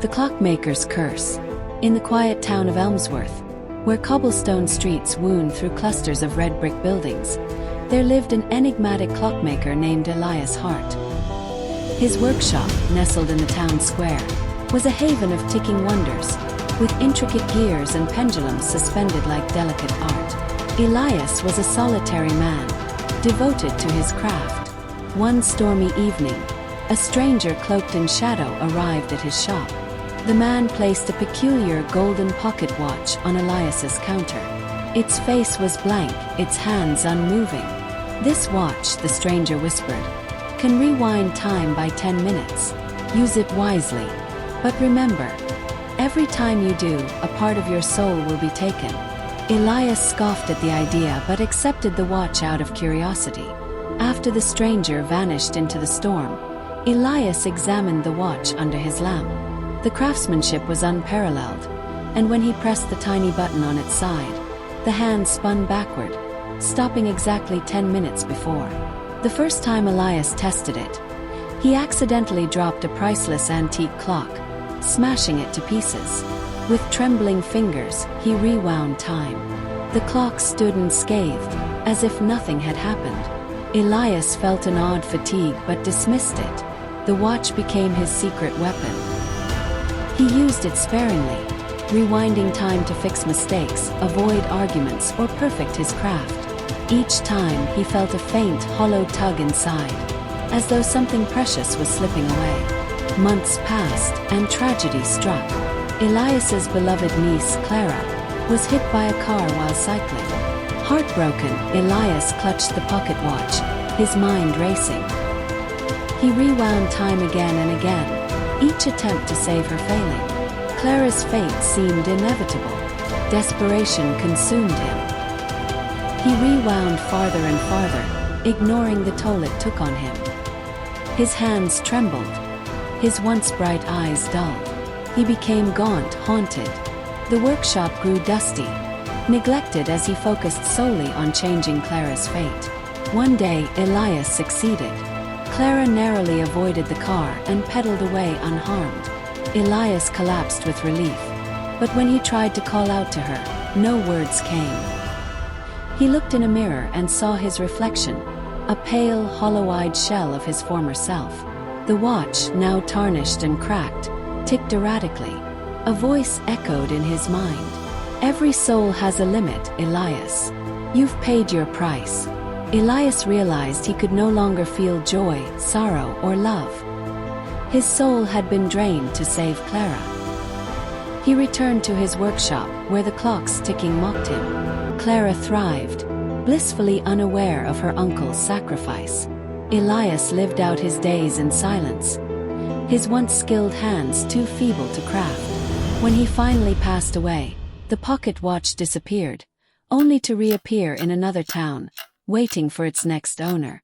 The Clockmaker's Curse. In the quiet town of Elmsworth, where cobblestone streets wound through clusters of red brick buildings, there lived an enigmatic clockmaker named Elias Hart. His workshop, nestled in the town square, was a haven of ticking wonders, with intricate gears and pendulums suspended like delicate art. Elias was a solitary man, devoted to his craft. One stormy evening, a stranger cloaked in shadow arrived at his shop. The man placed a peculiar golden pocket watch on Elias's counter. Its face was blank, its hands unmoving. "This watch," the stranger whispered, "can rewind time by 10 minutes. Use it wisely. But remember, every time you do, a part of your soul will be taken." Elias scoffed at the idea but accepted the watch out of curiosity. After the stranger vanished into the storm, Elias examined the watch under his lamp. The craftsmanship was unparalleled, and when he pressed the tiny button on its side, the hand spun backward, stopping exactly 10 minutes before. The first time Elias tested it, he accidentally dropped a priceless antique clock, smashing it to pieces. With trembling fingers, he rewound time. The clock stood unscathed, as if nothing had happened. Elias felt an odd fatigue but dismissed it. The watch became his secret weapon. He used it sparingly, rewinding time to fix mistakes, avoid arguments, or perfect his craft. Each time he felt a faint, hollow tug inside, as though something precious was slipping away. Months passed, and tragedy struck. Elias's beloved niece, Clara, was hit by a car while cycling. Heartbroken, Elias clutched the pocket watch, his mind racing. He rewound time again and again, each attempt to save her failing. Clara's fate seemed inevitable. Desperation consumed him. He rewound farther and farther, ignoring the toll it took on him. His hands trembled, his once bright eyes dulled. He became gaunt, haunted. The workshop grew dusty, neglected as he focused solely on changing Clara's fate. One day, Elias succeeded. Clara narrowly avoided the car and pedaled away unharmed. Elias collapsed with relief, but when he tried to call out to her, no words came. He looked in a mirror and saw his reflection, a pale, hollow-eyed shell of his former self. The watch, now tarnished and cracked, ticked erratically. A voice echoed in his mind. "Every soul has a limit, Elias. You've paid your price." Elias realized he could no longer feel joy, sorrow, or love. His soul had been drained to save Clara. He returned to his workshop, where the clock's ticking mocked him. Clara thrived, blissfully unaware of her uncle's sacrifice. Elias lived out his days in silence, his once skilled hands too feeble to craft. When he finally passed away, the pocket watch disappeared, only to reappear in another town, waiting for its next owner.